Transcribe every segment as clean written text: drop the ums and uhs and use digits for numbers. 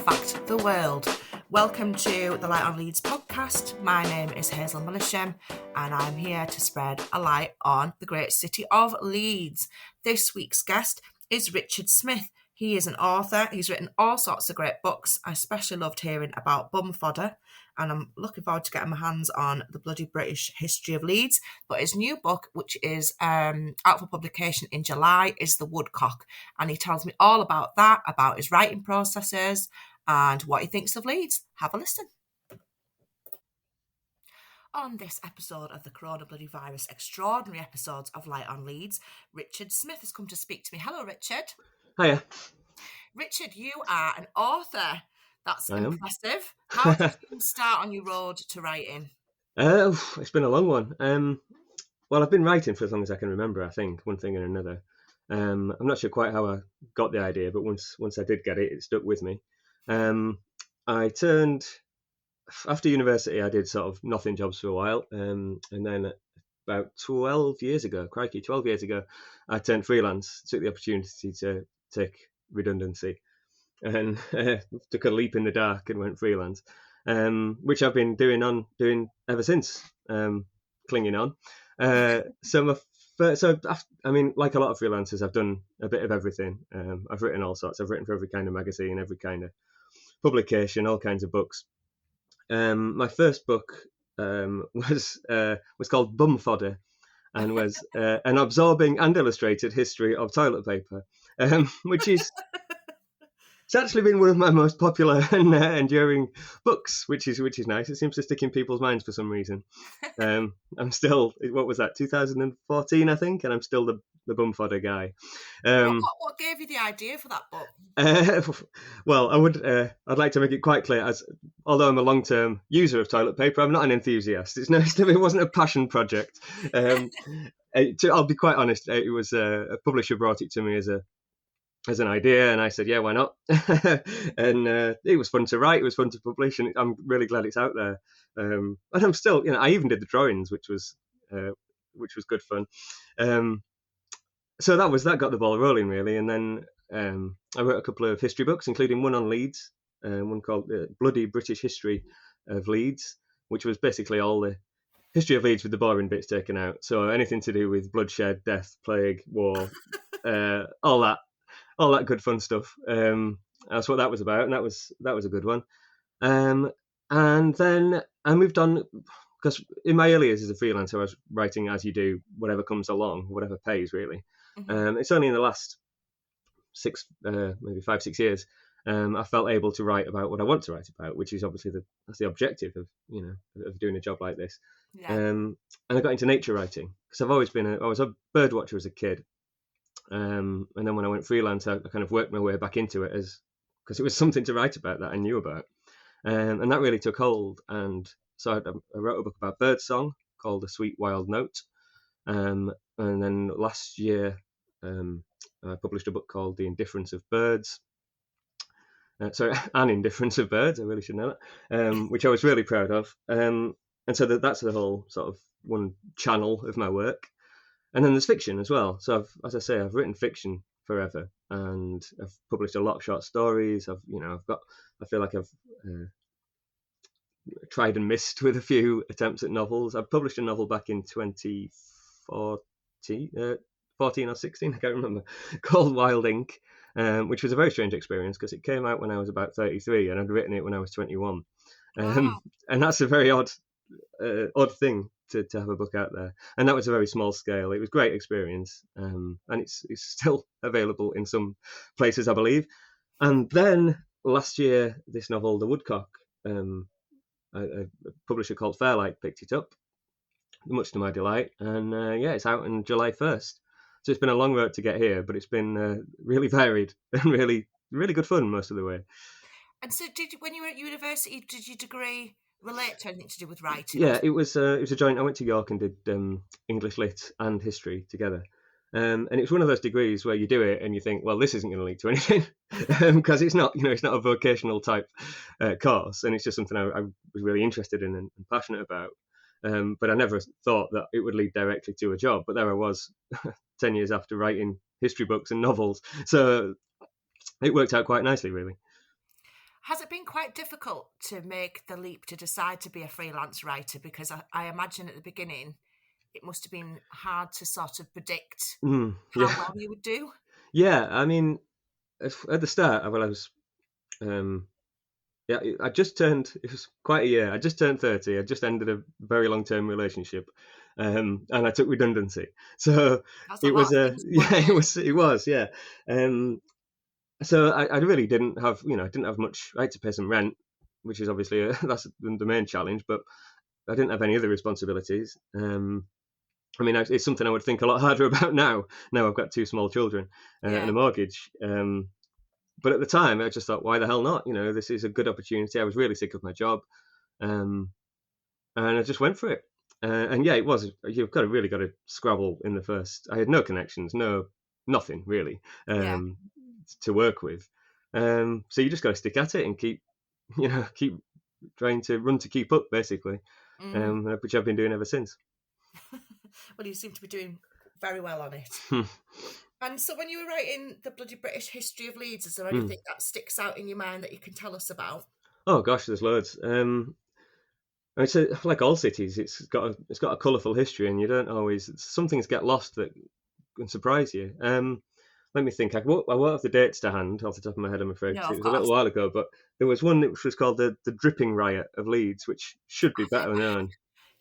fact, the world. Welcome to the Light on Leeds podcast. My name is Hazel Millisham and I'm here to spread a light on the great city of Leeds. This week's guest is Richard Smyth. He is an author. He's written all sorts of great books. I especially loved hearing about bum fodder, and I'm looking forward to getting my hands on the bloody British history of Leeds. But his new book, which is out for publication in July, is The Woodcock. And he tells me all about that, about his writing processes and what he thinks of Leeds. Have a listen. On this episode of the coronavirus extraordinary episodes of Light on Leeds, Richard Smyth has come to speak to me. Hello, Richard. Hiya. Richard, you are an author. That's impressive. How did you start on your road to writing? It's been a long one. Well, I've been writing for as long as I can remember, I think, one thing and another. I'm not sure quite how I got the idea, but once I did get it, it stuck with me. After university, I did sort of nothing jobs for a while. And then about 12 years ago, I turned freelance, took the opportunity to take redundancy and took a leap in the dark and went freelance, which I've been doing ever since, clinging on. Like a lot of freelancers, I've done a bit of everything. I've written all sorts. I've written for every kind of magazine, every kind of publication, all kinds of books. My first book was called Bum Fodder, and was an absorbing and illustrated history of toilet paper, which is it's actually been one of my most popular and enduring books, which is nice. It seems to stick in people's minds for some reason. I'm still, what was that, 2014, I think, and I'm still the bum fodder guy. What gave you the idea for that book? Well, I'd like to make it quite clear, although I'm a long-term user of toilet paper, I'm not an enthusiast. It wasn't a passion project. I'll be quite honest. It was a publisher brought it to me as an idea, and I said, yeah, why not? And it was fun to write, it was fun to publish, and I'm really glad it's out there. And I'm still, I even did the drawings, which was good fun. So that got the ball rolling, really. And then I wrote a couple of history books, including one on Leeds, one called The Bloody British History of Leeds, which was basically all the history of Leeds with the boring bits taken out. So anything to do with bloodshed, death, plague, war, all that good fun stuff. That's what that was about, and that was a good one. And then I moved on, because in my early years as a freelancer, I was writing as you do, whatever comes along, whatever pays, really. Mm-hmm. It's only in the last 5-6 years, I felt able to write about what I want to write about, which is obviously that's the objective of doing a job like this. Yeah. And I got into nature writing because I was a bird watcher as a kid. And then when I went freelance, I kind of worked my way back into it because it was something to write about that I knew about. And that really took hold. And so I wrote a book about birdsong called A Sweet Wild Note. And then last year, I published a book called The Indifference of Birds. An Indifference of Birds, I really should know that, which I was really proud of. And so that's the whole sort of one channel of my work. And then there's fiction as well. So I've written fiction forever, and I've published a lot of short stories. I feel like I've tried and missed with a few attempts at novels. I published a novel back in 2014 or 16, I can't remember, called Wild Ink, which was a very strange experience because it came out when I was about 33 and I'd written it when I was 21. Wow. And that's a very odd thing to have a book out there, and that was a very small scale. It was a great experience, and it's still available in some places, I believe. And then last year, this novel, The Woodcock, a publisher called Fairlight picked it up, much to my delight, and it's out on July 1st. So it's been a long road to get here, but it's been really varied and really, really good fun most of the way. And so, when you were at university, did your degree relate to anything to do with writing? Yeah, it was a joint. I went to York and did English Lit and history together, and it's one of those degrees where you do it and you think, well, this isn't going to lead to anything, because it's not a vocational type course, and it's just something I was really interested in and passionate about. But I never thought that it would lead directly to a job. But there I was, 10 years after writing history books and novels, so it worked out quite nicely, really. Has it been quite difficult to make the leap to decide to be a freelance writer? Because I imagine at the beginning it must have been hard to sort of predict how Yeah, well you would do. yeah. I mean, at the start, well, I was, yeah, I just turned. It was quite a year. I just turned 30. I just ended a very long-term relationship, and I took redundancy. So That's a it lot was of a things in one yeah, day. it was yeah. Um, so I really didn't have, I didn't have much. I had to pay some rent, which is obviously that's the main challenge. But I didn't have any other responsibilities. I mean, it's something I would think a lot harder about now. Now I've got two small children and Yeah. a mortgage. But at the time, I just thought, why the hell not? This is a good opportunity. I was really sick of my job, um, and I just went for it. And yeah, it was. You've really got to scrabble in the first. I had no connections, nothing really Yeah. to work with. So you just got to stick at it and keep trying to run to keep up, basically, Mm. which I've been doing ever since. Well, you seem to be doing very well on it. And so when you were writing the bloody British history of Leeds, is there anything that sticks out in your mind that you can tell us about? Oh gosh, there's loads. It's like all cities, it's got a colourful history, and you don't always. Some things get lost that can surprise you. Let me think. I won't have the dates to hand off the top of my head, I'm afraid, No, because it of was a little course. while ago. But there was one which was called the Dripping Riot of Leeds, which should be better known.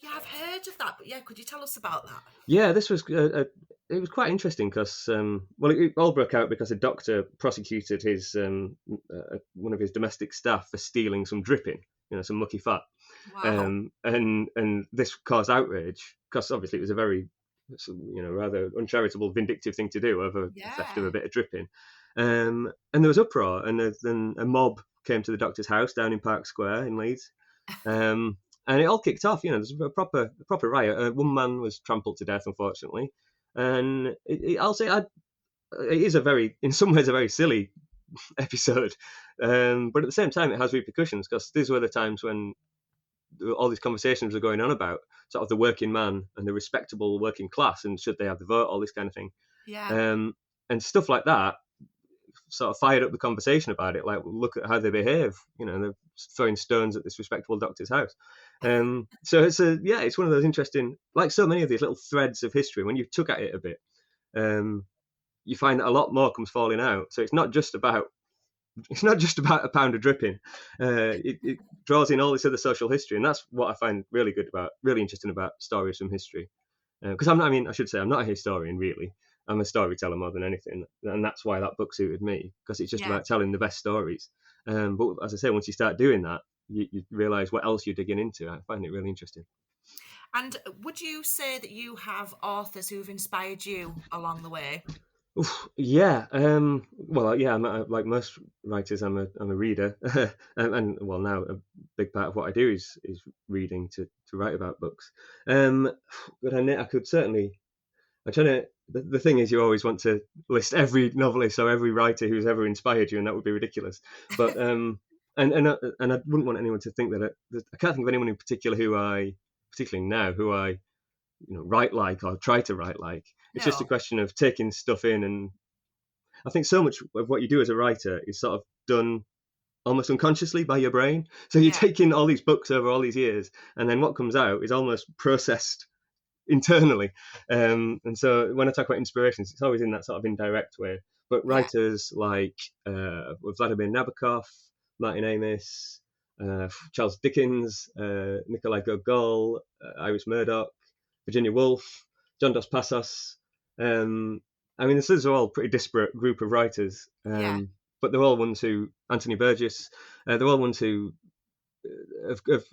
Yeah, I've heard of that, but yeah, could you tell us about that? Yeah, this was it was quite interesting because well, it all broke out because a doctor prosecuted his one of his domestic staff for stealing some dripping, some mucky fat. Wow. And this caused outrage because obviously it was a very rather uncharitable, vindictive thing to do over the theft of Yeah. a bit of dripping. And there was uproar, and then a mob came to the doctor's house down in Park Square in Leeds. Um, and it all kicked off. There's a proper riot. One man was trampled to death, unfortunately, and I'll say it is in some ways, a very silly episode, but at the same time, it has repercussions because these were the times when all these conversations were going on about sort of the working man and the respectable working class and should they have the vote, all this kind of thing, Yeah. um, and stuff like that sort of fired up the conversation about it. Like, look at how they behave. They're throwing stones at this respectable doctor's house. So it's one of those interesting, like so many of these little threads of history. When you took at it a bit, you find that a lot more comes falling out. So it's not just about a pound of dripping. It draws in all this other social history, and that's what I find really interesting about stories from history. Because I should say I'm not a historian really. I'm a storyteller more than anything, and that's why that book suited me because it's just Yeah. about telling the best stories. But as I say, once you start doing that, you realise what else you're digging into. I find it really interesting. And would you say that you have authors who've inspired you along the way? Oof, yeah. Well, yeah. Like most writers, I'm a reader, and well, now a big part of what I do is reading to write about books. But I could certainly. I'm trying to. The thing is, you always want to list every novelist or every writer who's ever inspired you, and that would be ridiculous. But and I wouldn't want anyone to think that I can't think of anyone in particular particularly now, who I write like or try to write like. It's just a No. question of taking stuff in, and I think so much of what you do as a writer is sort of done almost unconsciously by your brain. So you're Yeah. taking all these books over all these years, and then what comes out is almost processed internally. And so when I talk about inspirations, it's always in that sort of indirect way. But Yeah. writers like Vladimir Nabokov, Martin Amis, Charles Dickens, Nikolai Gogol, Iris Murdoch, Virginia Woolf, John Dos Passos. These are all pretty disparate group of writers, Yeah. but they're all ones who, Anthony Burgess, they're all ones who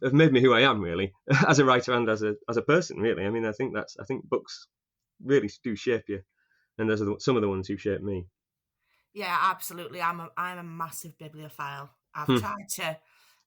have made me who I am, really, as a writer and as a person, really. I think books really do shape you, and those are some of the ones who shape me. Yeah, absolutely. I'm a massive bibliophile. Hmm.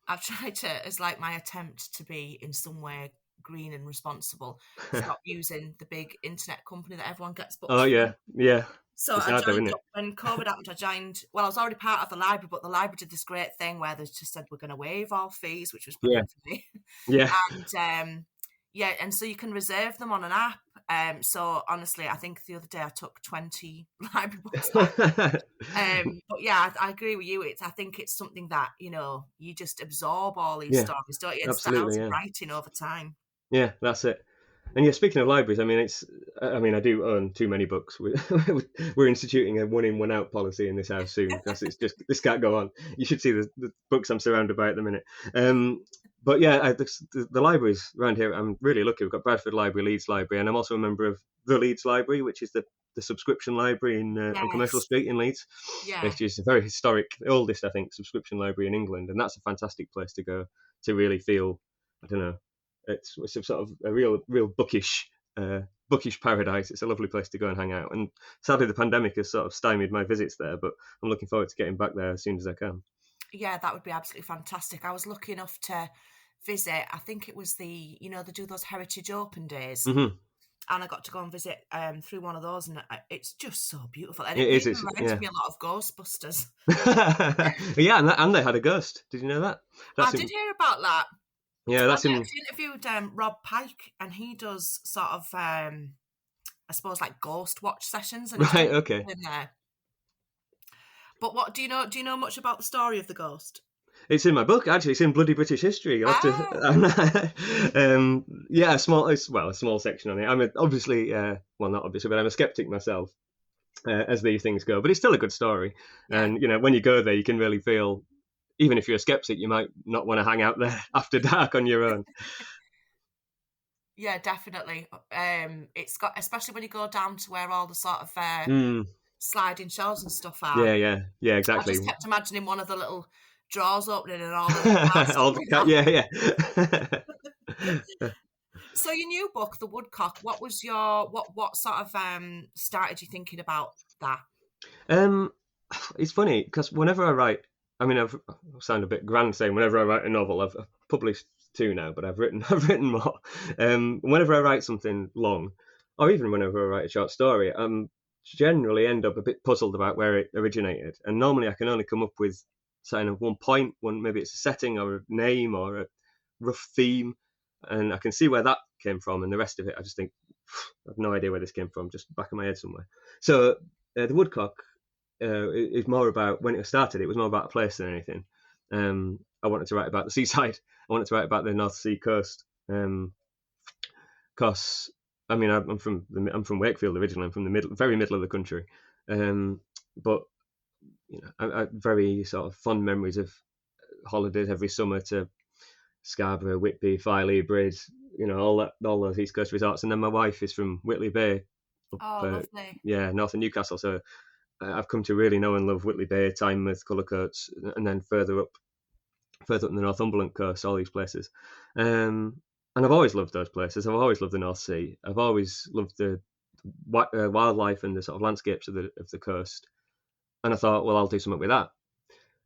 I've tried to, as like my attempt to be in some way green and responsible, stop using the big internet company that everyone gets Oh books from. yeah, yeah. So It's I hard though, joined isn't up when COVID happened. Well, I was already part of the library, but the library did this great thing where they just said we're going to waive all fees, which was it? brilliant for me. Yeah, And yeah, and so you can reserve them on an app, So honestly, I think the other day I took 20 library books back. But yeah, I agree with you. I think it's something that, you just absorb all these Yeah, stories, don't you? And styles absolutely. of Yeah, writing over time. yeah, that's it. And yeah, speaking of libraries, I mean, I do own too many books. We're instituting a one in, one out policy in this house soon because it's just this can't go on. You should see the books I'm surrounded by at the minute. But yeah, the libraries around here, I'm really lucky. We've got Bradford Library, Leeds Library, and I'm also a member of the Leeds Library, which is the subscription library on Commercial Yes. Street in Leeds, Yeah. which is a very historic, the oldest, I think, subscription library in England, and that's a fantastic place to go to really feel, I don't know, it's a sort of a real bookish paradise. It's a lovely place to go and hang out. And sadly, the pandemic has sort of stymied my visits there, but I'm looking forward to getting back there as soon as I can. Yeah, that would be absolutely fantastic. I was lucky enough to visit, I think it was they do those Heritage Open Days. Mm-hmm. And I got to go and visit through one of those, and it's just so beautiful. And It it is. even It's reminds me a lot of Ghostbusters. yeah, and they had a ghost. Did you know that? I did hear about that. Yeah, that's I've in. actually interviewed Rob Pike, and he does sort of, I suppose, like ghost watch sessions, and Right. Okay. in there. But what do you know? Do you know much about the story of the ghost? It's in my book, actually. It's in Bloody British History. You'll have to. Yeah, a small section on it. Obviously, well, not obviously, but I'm a skeptic myself, as these things go. But it's still a good story, Yeah. and when you go there, you can really feel. Even if you're a skeptic, you might not want to hang out there after dark on your own. Yeah, definitely. It's got, especially when you go down to where all the sort of sliding shores and stuff are. Yeah, I exactly. just kept imagining one of the little drawers opening and all the cars Yeah. So your new book, The Woodcock, what was your what sort of started you thinking about that? It's funny because whenever I write, I sound a bit grand saying whenever I write a novel, I've published two now, but I've written more. Whenever I write something long, or even whenever I write a short story, generally end up a bit puzzled about where it originated, and normally I can only come up with saying of one point, maybe it's a setting or a name or a rough theme, and I can see where that came from, and the rest of it I just think I have no idea where this came from, just back of my head somewhere. So the Woodcock is more about, when it started, it was more about a place than anything. I wanted to write about the seaside. I wanted to write about the North Sea coast, because I'm from Wakefield originally. I'm from the very middle of the country, but I very sort of fond memories of holidays every summer to Scarborough, Whitby, Filey, Bridge, all those East Coast resorts. And then my wife is from Whitley Bay, Lovely. north of Newcastle. So I've come to really know and love Whitley Bay, Tynemouth, Cullercoats, and then further up the Northumberland coast, all these places. And I've always loved those places. I've always loved the North Sea. I've always loved the wildlife and the sort of landscapes of the coast. And I thought, well, I'll do something with that,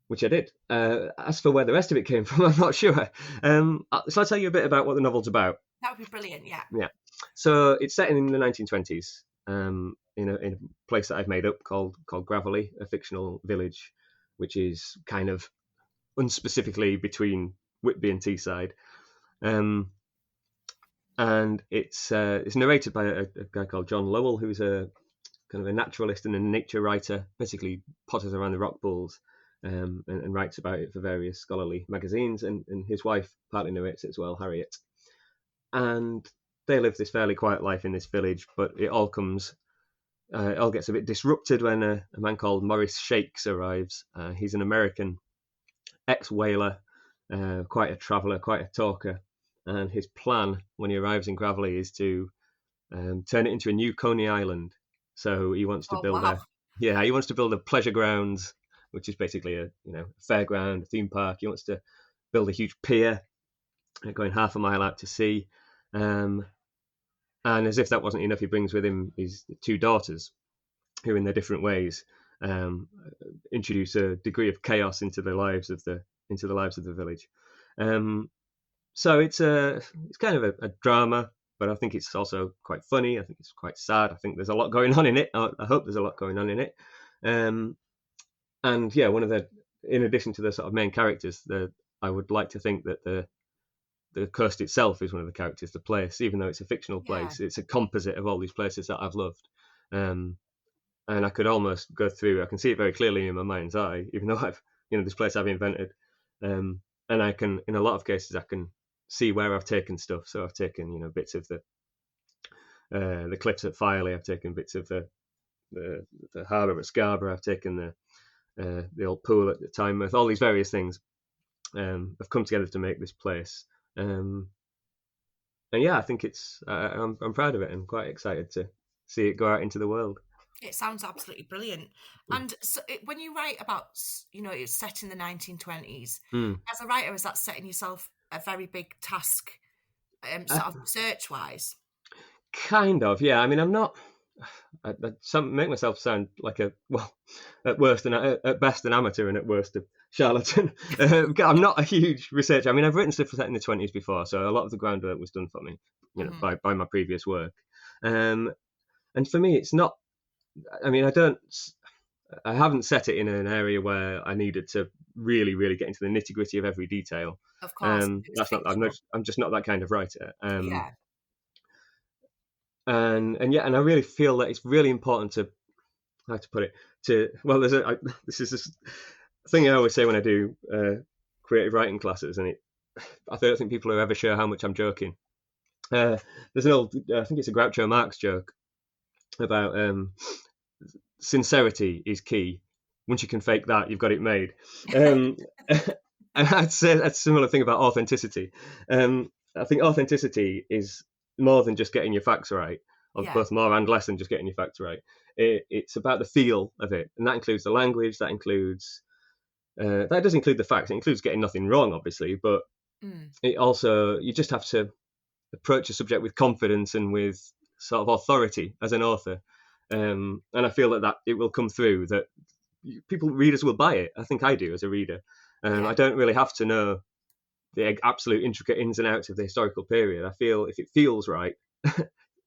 which I did. As for where the rest of it came from, I'm not sure. So I'll tell you a bit about what the novel's about. That would be brilliant, yeah. Yeah. So it's set in the 1920s, in a place that I've made up called Gravelly, a fictional village, which is kind of unspecifically between Whitby and Teesside. And it's narrated by a guy called Jon Lowell, who's a kind of a naturalist and a nature writer, basically potters around the rock pools, and writes about it for various scholarly magazines, and his wife partly narrates it as well, Harriet. And they live this fairly quiet life in this village, but it all gets a bit disrupted when a man called Maurice Shakes arrives. He's an American ex-whaler, quite a traveller, quite a talker, and his plan when he arrives in Gravelly is to turn it into a new Coney Island. So he wants to build a pleasure grounds, which is basically a fairground, a theme park. He wants to build a huge pier going half a mile out to sea. And as if that wasn't enough, he brings with him his two daughters, who in their different ways introduce a degree of chaos into the lives of the village. So it's kind of a drama, but I think it's also quite funny. I think it's quite sad. I think there's a lot going on in it. I hope there's a lot going on in it. And yeah, in addition to the sort of main characters, I would like to think that the coast itself is one of the characters. The place, even though it's a fictional place, it's a composite of all these places that I've loved. And I could almost go through. I can see it very clearly in my mind's eye, even though I've this place I've invented. And I can, in a lot of cases, I can see where I've taken stuff. So I've taken bits of the cliffs at Filey. I've taken bits of the harbour at Scarborough. I've taken the old pool at the Tynemouth. All these various things have come together to make this place. And yeah, I think I'm proud of it and quite excited to see it go out into the world. It sounds absolutely brilliant. And so when you write about, it's set in the 1920s, as a writer, is that setting yourself a very big task, sort of research-wise? Kind of, yeah. I mean, I'm not... I make myself sound like at best an amateur and at worst a charlatan. I'm not a huge researcher. I mean, I've written stuff set in the 20s before, so a lot of the groundwork was done for me, by my previous work. And for me, it's not... I mean, I haven't set it in an area where I needed to really, really get into the nitty gritty of every detail. Of course, I'm just not that kind of writer. Yeah. And I really feel that it's really important to, how to put it, this is this thing I always say when I do creative writing classes, and I don't think people are ever sure how much I'm joking. There's an old, I think it's a Groucho Marx joke about sincerity is key. Once you can fake that, you've got it made. And I'd say a similar thing about authenticity. I think authenticity is more than just getting your facts right, or both more and less than just getting your facts right. It's about the feel of it, and that includes the language. That does include the facts. It includes getting nothing wrong, obviously, but it also, you just have to approach a subject with confidence and with sort of authority as an author. And I feel that it will come through, that readers will buy it. I think I do as a reader. I don't really have to know the absolute intricate ins and outs of the historical period. I feel if it feels right,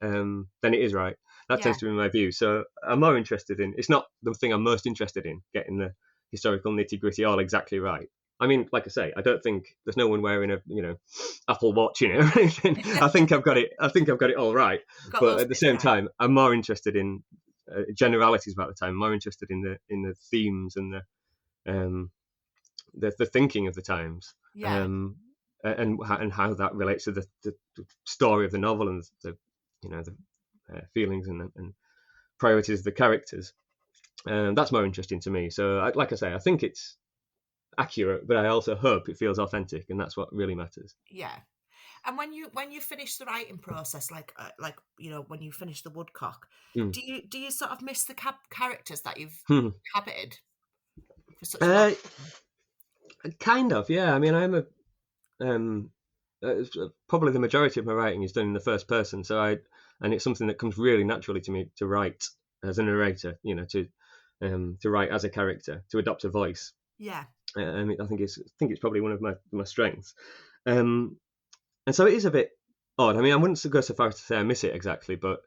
then it is right. That tends to be my view. So I'm more interested in, it's not the thing I'm most interested in, getting the historical nitty gritty all exactly right. I mean, like I say, I don't think there's no one wearing a Apple Watch in it or anything. I think I've got it all right. But at the same time, I'm more interested in generalities about the time. I'm more interested in the themes and the thinking of the times. And how that relates to the story of the novel and the feelings and priorities of the characters. That's more interesting to me. So, like I say, I think it's accurate, but I also hope it feels authentic, and that's what really matters. Yeah. And when you finish the writing process, like when you finish the Woodcock, do you sort of miss the characters that you've inhabited for such a long time? Kind of, yeah. I mean, probably the majority of my writing is done in the first person, and it's something that comes really naturally to me to write as a narrator. To write as a character, to adopt a voice. Yeah. I mean, I think it's probably one of my strengths. And so it is a bit odd. I mean, I wouldn't go so far as to say I miss it exactly, but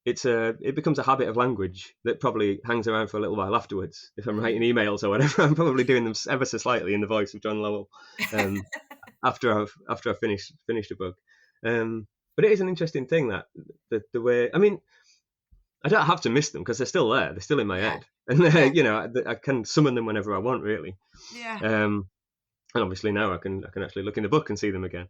it becomes a habit of language that probably hangs around for a little while afterwards. If I'm writing emails or whatever, I'm probably doing them ever so slightly in the voice of Jon Lowell after I've finished a book. But it is an interesting thing that the way, I mean, I don't have to miss them because they're still there. They're still in my head, and I can summon them whenever I want, really. Yeah. And obviously now I can actually look in the book and see them again.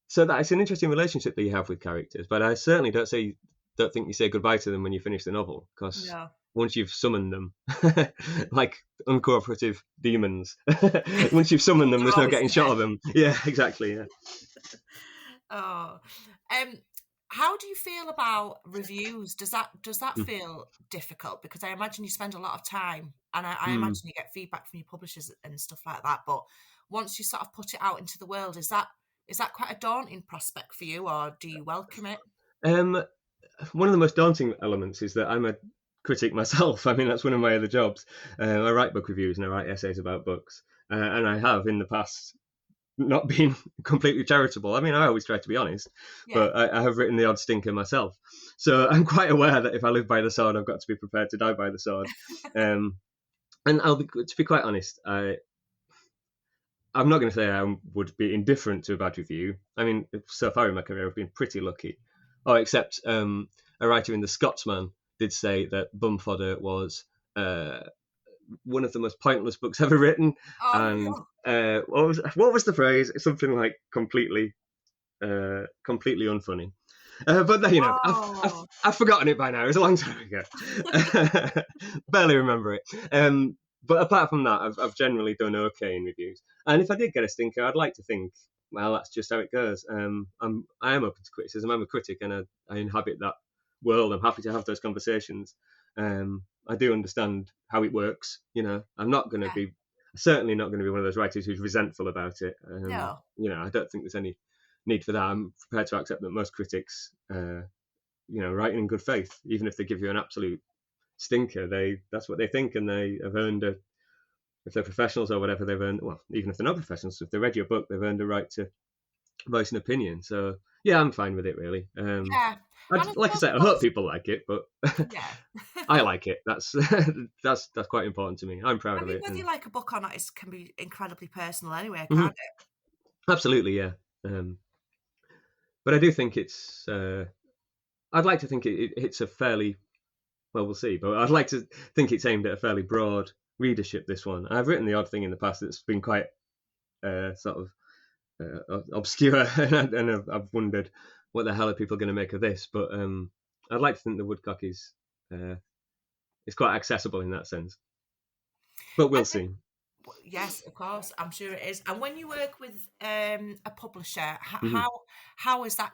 So that it's an interesting relationship that you have with characters, but I certainly don't think you say goodbye to them when you finish the novel, because once you've summoned them, like uncooperative demons, once you've summoned them, there's no getting shot of them. Yeah, exactly. Yeah. Oh, how do you feel about reviews? Does that feel difficult? Because I imagine you spend a lot of time, and I imagine you get feedback from your publishers and stuff like that. But once you sort of put it out into the world, is that quite a daunting prospect for you, or do you welcome it? One of the most daunting elements is that I'm a critic myself. I mean, that's one of my other jobs. I write book reviews and I write essays about books, and I have in the past not been completely charitable. I mean, I always try to be honest, but I have written the odd stinker myself. So I'm quite aware that if I live by the sword, I've got to be prepared to die by the sword. And to be quite honest, I'm not going to say I would be indifferent to a bad review. I mean, so far in my career, I've been pretty lucky. Oh, except a writer in the Scotsman did say that Bum Fodder was one of the most pointless books ever written, Oh and no. what was the phrase? Something like completely unfunny. But then, Oh. I've forgotten it by now. It was a long time ago. Barely remember it. But apart from that, I've generally done okay in reviews. And if I did get a stinker, I'd like to think, well, that's just how it goes. I am open to criticism. I'm a critic, and I inhabit that world. I'm happy to have those conversations. I do understand how it works. I'm not going to Yeah. be certainly not going to be one of those writers who's resentful about it. No. I don't think there's any need for that. I'm prepared to accept that most critics, write in good faith, even if they give you an absolute stinker. That's what they think, and they have earned if they're professionals or whatever, they've earned. Well, even if they're not professionals, if they read your book, they've earned a right to voice an opinion. So yeah, I'm fine with it really. Yeah. And I Like I suppose said, I hope people like it, but yeah. I like it. That's that's quite important to me. I'm proud I of mean, it. whether you And like a book or not can be incredibly personal anyway, Mhm, can't it? absolutely, yeah. But I do think it's. I'd like to think it hits a fairly well. We'll see, but I'd like to think it's aimed at a fairly broad readership. This one, I've written the odd thing in the past that's been quite sort of obscure, and I've wondered what the hell are people going to make of this. But I'd like to think the Woodcock is quite accessible in that sense. But we'll And see. yes, of course, I'm sure it is. And when you work with a publisher, Mhm. how is that?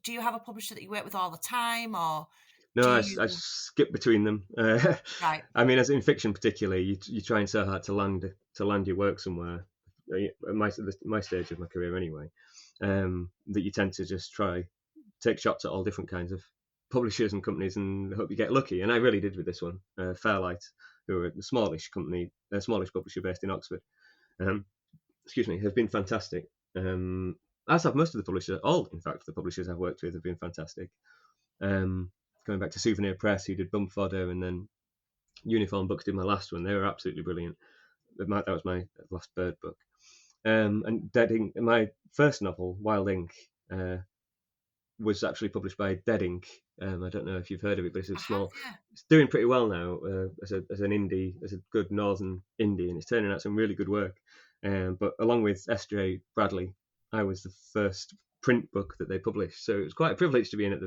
Do you have a publisher that you work with all the time, or No, do I you? skip between them. Right. I mean, as in fiction particularly, you trying so hard to land your work somewhere. At my stage of my career, anyway, that you tend to just try take shots at all different kinds of publishers and companies and hope you get lucky. And I really did with this one. Fairlight, who are a smallish company, a smallish publisher based in Oxford. Um, excuse me, have been fantastic. As have most of the publishers. All, in fact, the publishers I've worked with have been fantastic. Um, Going back to Souvenir Press, who did Bum Fodder, and then Uniform Books did my last one. They were absolutely brilliant. That was my last bird book. And Dead Ink, my first novel, Wild Ink, was actually published by Dead Ink. I don't know if you've heard of it, but it's a I have, small. yeah. It's doing pretty well now as an indie, as a good northern indie, and it's turning out some really good work. But along with S.J. Bradley, I was the first print book that they published, so it was quite a privilege to be in it.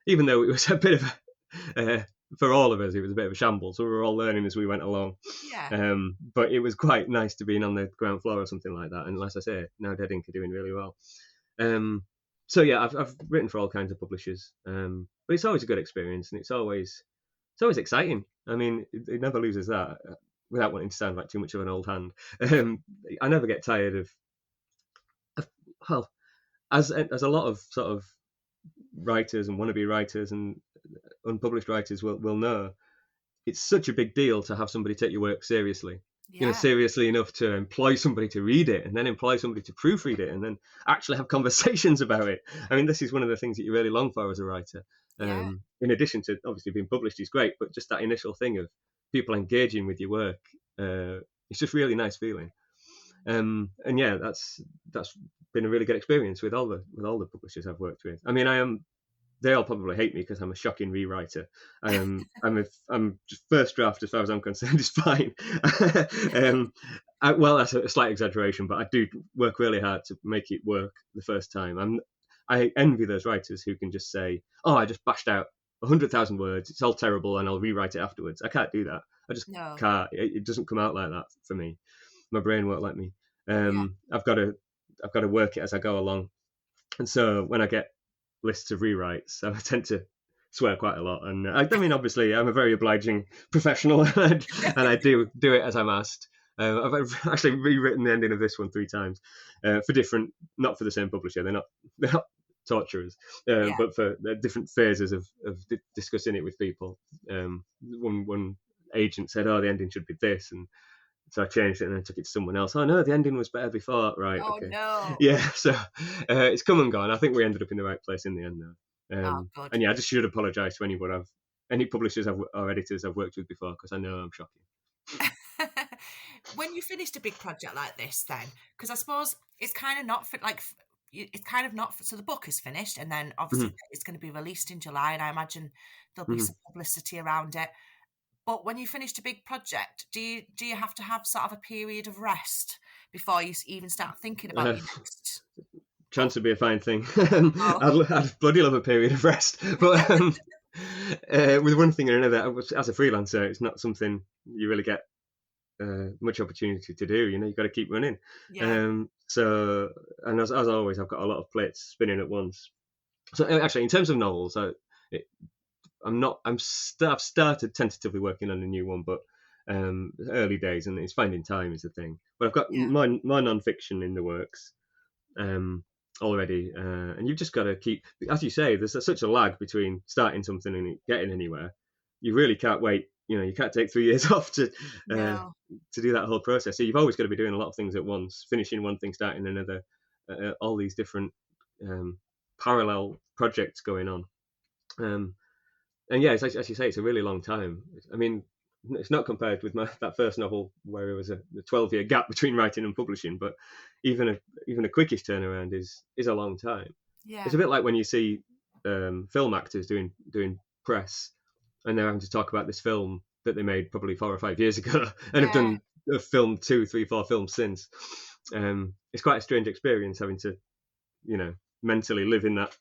Even though it was a bit of for all of us, it was a bit of a shambles. So we were all learning as we went along. Yeah. But it was quite nice to be in on the ground floor or something like that. And as I say, now Dead Ink are doing really well. So yeah, I've written for all kinds of publishers, but it's always a good experience, and it's always exciting. I mean, it never loses that. Without wanting to sound like too much of an old hand, I never get tired of well, as a lot of sort of writers and wannabe writers and unpublished writers will know, it's such a big deal to have somebody take your work seriously. Yeah. Seriously enough to employ somebody to read it, and then employ somebody to proofread it, and then actually have conversations about it. I mean, this is one of the things that you really long for as a writer. Yeah. In addition to obviously being published is great, but just that initial thing of people engaging with your work, it's just really nice feeling. And yeah, that's been a really good experience with all the publishers I've worked with. I mean, they all probably hate me because I'm a shocking rewriter. I'm just first draft as far as I'm concerned is fine. Well, that's a slight exaggeration, but I do work really hard to make it work the first time. I envy those writers who can just say, "Oh, I just bashed out 100,000 words. It's all terrible, and I'll rewrite it afterwards." I can't do that. I just No. can't. It doesn't come out like that for me. My brain won't let me. Yeah. I've got to work it as I go along, and so when I get lists of rewrites, I tend to swear quite a lot. And I mean, obviously, I'm a very obliging professional, and I do it as I'm asked. I've actually rewritten the ending of this one 3 times for different, not for the same publisher. They're not torturers, Yeah. but for different phases of discussing it with people. One agent said, "Oh, the ending should be this," and so I changed it and then took it to someone else. Oh no, the ending was better before. Right, Oh okay. no. Yeah, so it's come and gone. I think we ended up in the right place in the end now. Oh, good. And yeah, I just should apologise to any publishers or editors I've worked with before, because I know I'm shocking. When you finished a big project like this, then, because I suppose it's kind of not it's kind of not. So the book is finished, and then obviously it's going to be released in July, and I imagine there'll be some publicity around it. But when you finished a big project, do you have to have sort of a period of rest before you even start thinking about your next? Chance would be a fine thing. Oh. I'd bloody love a period of rest, but with one thing or another, as a freelancer, it's not something you really get much opportunity to do. You've got to keep running. Yeah. So, and as always, I've got a lot of plates spinning at once. So actually, in terms of novels, I've started tentatively working on a new one, but early days, and it's finding time is the thing. But I've got my non-fiction in the works already, and you've just got to keep, as you say, there's such a lag between starting something and getting anywhere. You really can't wait. You can't take 3 years off to do that whole process. So you've always got to be doing a lot of things at once, finishing one thing, starting another, all these different parallel projects going on. And yeah, as you say, it's a really long time. I mean, it's not compared with that first novel where it was a 12-year gap between writing and publishing, but even a quickish turnaround is a long time. Yeah. It's a bit like when you see film actors doing press, and they're having to talk about this film that they made probably 4 or 5 years ago, and have done a film 2, 3, 4 films since. It's quite a strange experience having to, mentally live in that,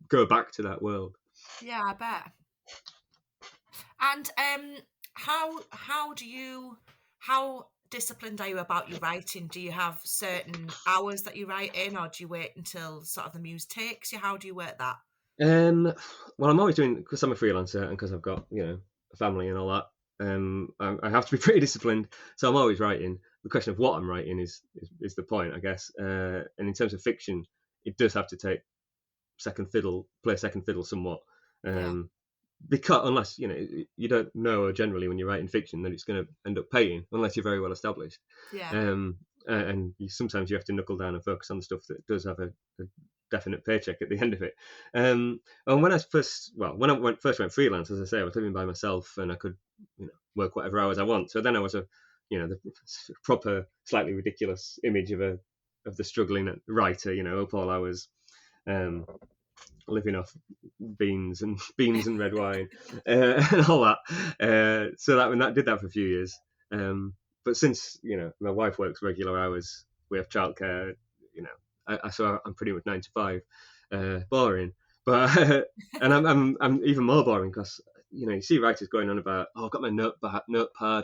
go back to that world. Yeah, I bet. And how disciplined are you about your writing? Do you have certain hours that you write in, or do you wait until sort of the muse takes you? How do you work that? Well, I'm always doing, because I'm a freelancer and because I've got a family and all that. I have to be pretty disciplined, so I'm always writing. The question of what I'm writing is the point, I guess. And in terms of fiction, it does have to play second fiddle somewhat. Because unless you don't know generally when you're writing fiction that it's going to end up paying, unless you're very well established. And sometimes you have to knuckle down and focus on the stuff that does have a definite paycheck at the end of it. And when I first went freelance, as I say, I was living by myself and I could work whatever hours I want. So then I was the proper slightly ridiculous image of the struggling writer, up all hours, living off beans and red wine and all that. So that did that for a few years. But since my wife works regular hours, we have childcare. So I'm pretty much 9 to 5. Boring, but and I'm even more boring because you see writers going on about, I've got my notepad,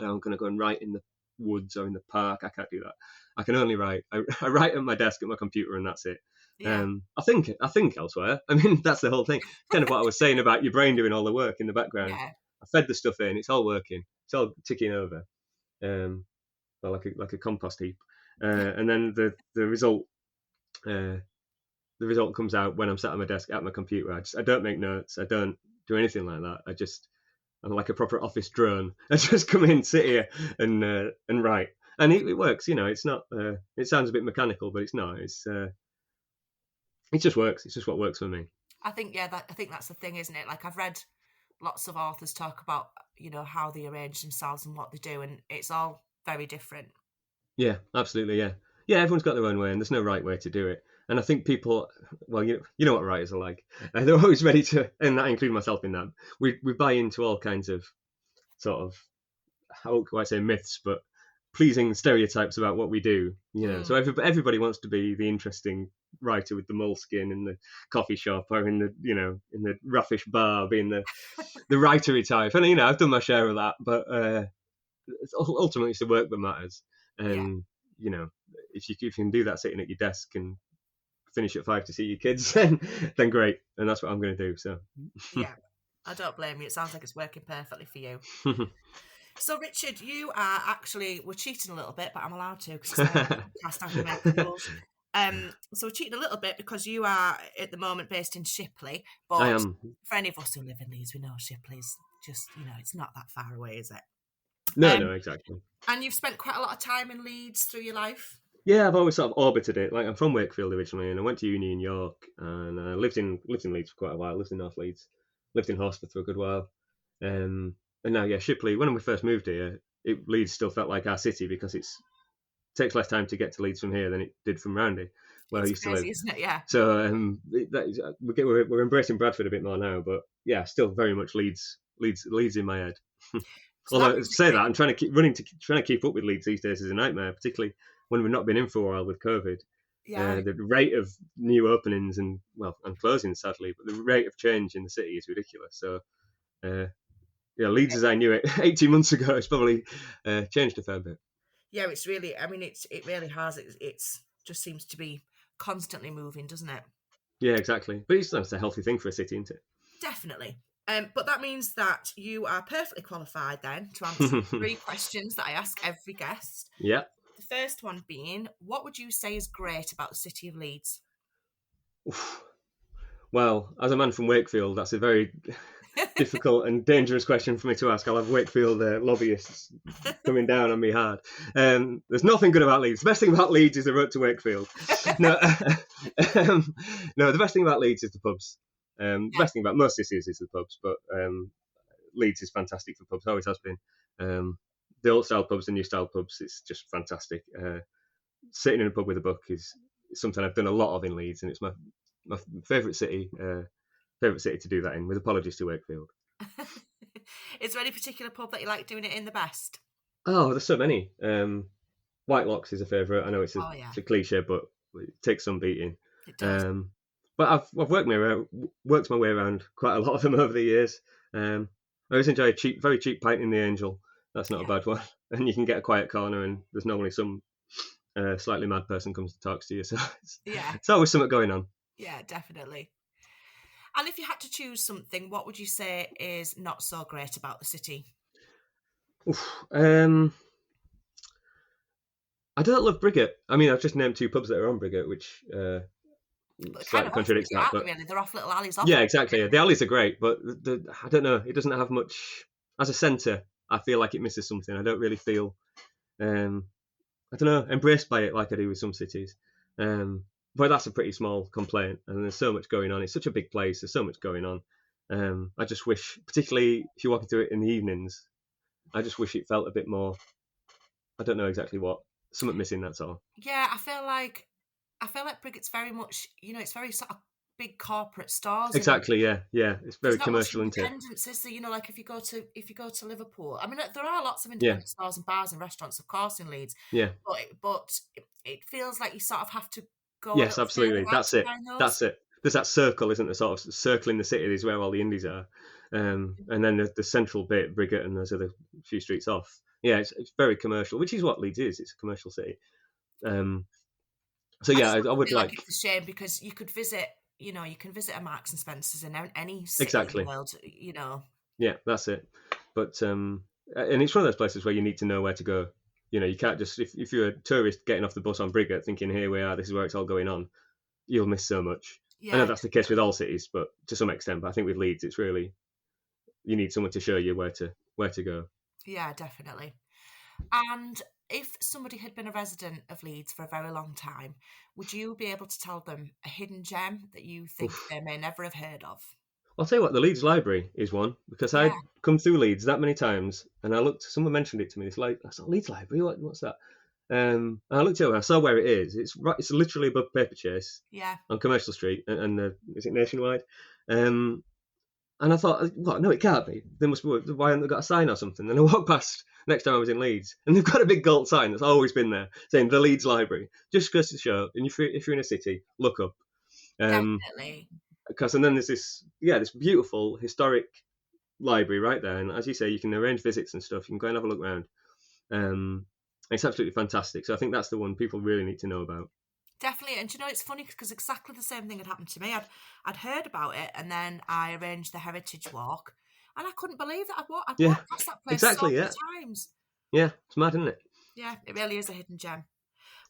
I'm going to go and write in the woods or in the park. I can't do that. I can only write. I write at my desk at my computer and that's it. Yeah. I think elsewhere. I mean, that's the whole thing. Kind of what I was saying about your brain doing all the work in the background. Yeah. I fed the stuff in. It's all working. It's all ticking over, like a compost heap. And then the result comes out when I'm sat at my desk at my computer. I don't make notes. I don't do anything like that. I'm like a proper office drone. I just come in, sit here, and write. And it works. It's not. It sounds a bit mechanical, but it's not. It just works. It's just what works for me. I think that's the thing, isn't it? Like, I've read lots of authors talk about, how they arrange themselves and what they do, and it's all very different. Yeah, absolutely. Yeah. Everyone's got their own way, and there's no right way to do it. And I think people, well, you know what writers are like. They're always ready to, and I include myself in that. We buy into all kinds of sort of, how do I say, myths, but pleasing stereotypes about what we do. So everybody wants to be the interesting writer with the moleskin in the coffee shop, or in the ruffish bar, being the writery type. And I've done my share of that, but ultimately it's the work that matters. And if you can do that sitting at your desk and finish at 5 to see your kids, then great. And that's what I'm going to do. So yeah, I don't blame you. It sounds like it's working perfectly for you. So, Richard, you are actually, we're cheating a little bit, but I'm allowed to because it's my podcast. I can make the rules. So we're cheating a little bit because you are at the moment based in Shipley. But I am. For any of us who live in Leeds, we know Shipley's just, it's not that far away, is it? No, exactly. And you've spent quite a lot of time in Leeds through your life? Yeah, I've always sort of orbited it. Like, I'm from Wakefield originally, and I went to uni in York, and I lived in Leeds for quite a while. Lived in North Leeds, lived in Horsforth for a good while, and now Shipley. When we first moved here, Leeds still felt like our city because it takes less time to get to Leeds from here than it did from Roundy, where I It's used to crazy, live. isn't it? Yeah. So we're embracing Bradford a bit more now, but yeah, still very much Leeds in my head. So that Although to means say that, I'm trying to keep up with Leeds these days is a nightmare, particularly when we've not been in for a while with COVID. yeah. The rate of new openings and closings, sadly, but the rate of change in the city is ridiculous. So Leeds as I knew it 18 months ago has probably changed a fair bit. Yeah, it's really. I mean, it really has. It's just seems to be constantly moving, doesn't it? Yeah, exactly. But it's a healthy thing for a city, isn't Definitely. But that means that you are perfectly qualified then to answer it? 3 questions that I ask every guest. Yeah. The first one being, what would you say is great about the city of Leeds? Oof. Well, as a man from Wakefield, that's a very difficult and dangerous question for me to ask. I'll have Wakefield lobbyists coming down on me hard. There's nothing good about Leeds. The best thing about Leeds is the road to Wakefield. No, no, the best thing about Leeds is the pubs. The best thing about most cities is the pubs, but Leeds is fantastic for pubs. Always has been. The old style pubs, the new style pubs, it's just fantastic. Sitting in a pub with a book is something I've done a lot of in Leeds, and it's my favourite city. Favourite city to do that in, with apologies to Wakefield. Is there any particular pub that you like doing it in the best? Oh, there's so many. Whitelocks is a favourite. I know it's a cliche, but it takes some beating. It does. But I've worked my way around quite a lot of them over the years. I always enjoy a very cheap pint in the Angel. That's not a bad one. And you can get a quiet corner, and there's normally some slightly mad person comes and talks to you. So it's always something going on. Yeah, definitely. And if you had to choose something, what would you say is not so great about the city? I don't love Briggate. I mean, I've just named 2 pubs that are on Briggate, which slightly contradicts that. But really, they're off little alleys. Off. Yeah, exactly. Yeah. The alleys are great, but I don't know. It doesn't have much. As a centre, I feel like it misses something. I don't really feel, I don't know, embraced by it like I do with some cities. But that's a pretty small complaint, and there's so much going on. It's such a big place. There's so much going on. I just wish, particularly if you're walking through it in the evenings, I just wish it felt a bit more. I don't know exactly what. Something missing. That's all. Yeah, I feel like Brigate's very much. It's very sort of big corporate stores. Exactly. Yeah. It's very commercial, isn't it? Independence, is there? Like if you go to Liverpool, I mean, there are lots of independent stores and bars and restaurants, of course, in Leeds. Yeah. But it feels like you sort of have to go. Yes, absolutely. That's it. There's that circle, isn't there? Sort of circling the city is where all the indies are, and then the central bit, Briggate, and those other few streets off. Yeah, it's very commercial, which is what Leeds is. It's a commercial city. So yeah, I would like. It's a shame because you could visit. You can visit a Marks and Spencer's in any city in the world. Yeah, that's it. But and it's one of those places where you need to know where to go. You can't just if you're a tourist getting off the bus on Briggate thinking here we are, this is where it's all going on, you'll miss so much. Yeah. I know that's the case with all cities, but to some extent. But I think with Leeds, it's really you need someone to show you where to go. Yeah, definitely. And if somebody had been a resident of Leeds for a very long time, would you be able to tell them a hidden gem that you think they may never have heard of? I'll tell you what, the Leeds Library is one, because I'd come through Leeds that many times, and I looked, someone mentioned it to me, I thought, Leeds Library, what's that? And I looked it up and I saw where it is. It's literally above Paperchase on Commercial Street, and is it Nationwide? And I thought, what? No, it can't be. They must be. Why haven't they got a sign or something? And I walked past next time I was in Leeds, and they've got a big gold sign that's always been there saying the Leeds Library. Just goes to show, and if you're in a city, look up. Definitely. And then there's this beautiful historic library right there, and as you say, you can arrange visits and stuff. You can go and have a look around. It's absolutely fantastic. So I think that's the one people really need to know about. Definitely, and it's funny because exactly the same thing had happened to me. I'd heard about it, and then I arranged the Heritage Walk, and I couldn't believe that I'd walked past that place so many times. Yeah, it's mad, isn't it? Yeah, it really is a hidden gem.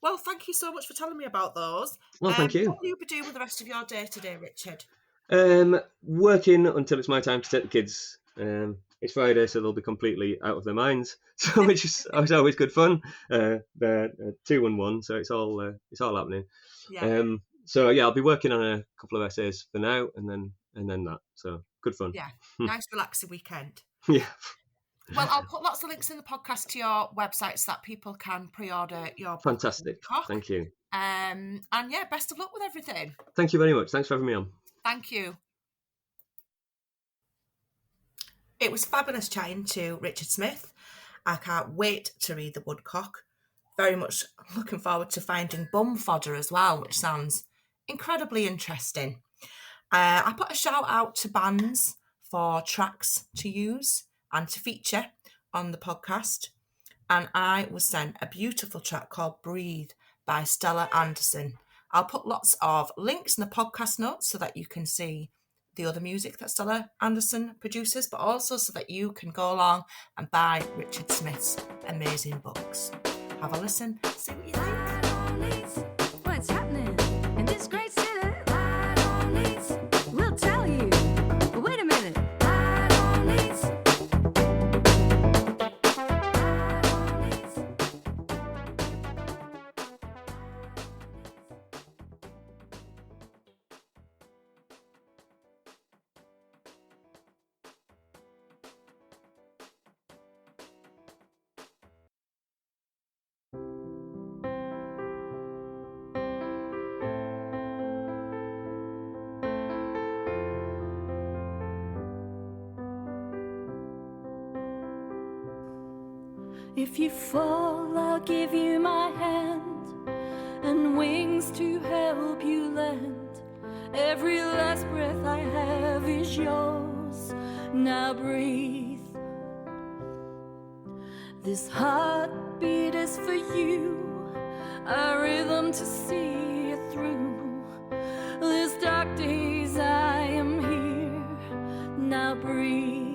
Well, thank you so much for telling me about those. Well, thank you. What will you be doing with the rest of your day today, Richard? Working until it's my time to take the kids. It's Friday, so they'll be completely out of their minds, so which is always good fun. They're 2 and 1, so it's all happening. Yeah. So yeah, I'll be working on a couple of essays for now, and then that. So good fun. Yeah, nice relaxing weekend. Yeah. Well, I'll put lots of links in the podcast to your website so that people can pre-order your book. Fantastic. Woodcock. Thank you. And yeah, best of luck with everything. Thank you very much. Thanks for having me on. Thank you. It was fabulous chatting to Richard Smyth. I can't wait to read The Woodcock. Very much looking forward to finding bum fodder as well, which sounds incredibly interesting. I put a shout out to bands for tracks to use and to feature on the podcast. And I was sent a beautiful track called Breathe by Stella Anderson. I'll put lots of links in the podcast notes so that you can see the other music that Stella Anderson produces, but also so that you can go along and buy Richard Smyth's amazing books. Have a listen, see what you think. What's happening in this great city? We'll tell you. Wait a minute. If you fall, I'll give you my hand and wings to help you land. Every last breath I have is yours. Now breathe. This heartbeat is for you, a rhythm to see it through. These dark days I am here. Now breathe.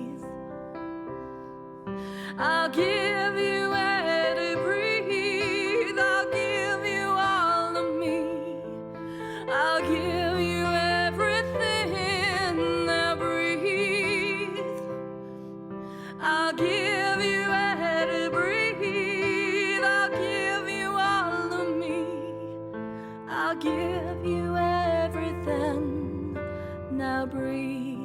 I'll give you air to breathe. I'll give you all of me. I'll give you everything. Now breathe. I'll give you air to breathe. I'll give you all of me. I'll give you everything. Now breathe.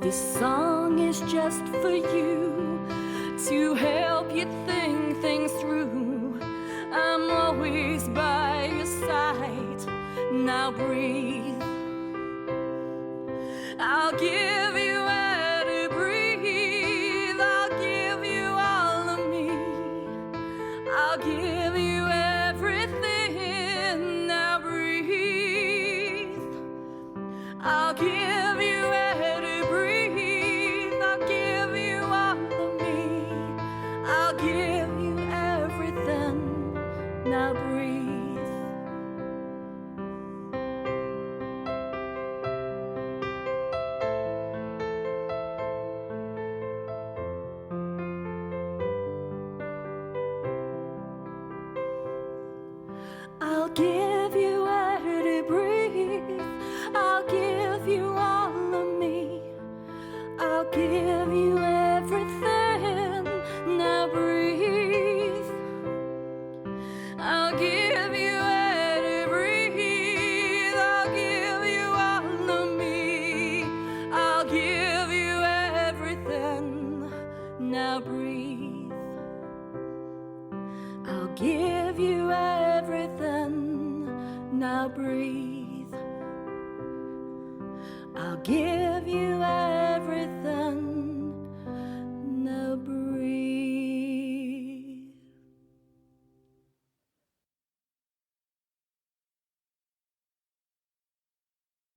This song is just for you, to help you think things through. I'm always by your side. Now breathe. I'll give you air to breathe. I'll give you all of me. I'll give you everything. Now breathe. I'll give you air to breathe. I'll give you all of me. I'll give you everything. Now breathe. I'll give you air to breathe. I'll give you all of me. I'll give you everything. Now breathe. I'll give you air to breathe. I'll give you all of me. I'll give you everything. Now breathe. I'll give you everything. Now breathe. I'll give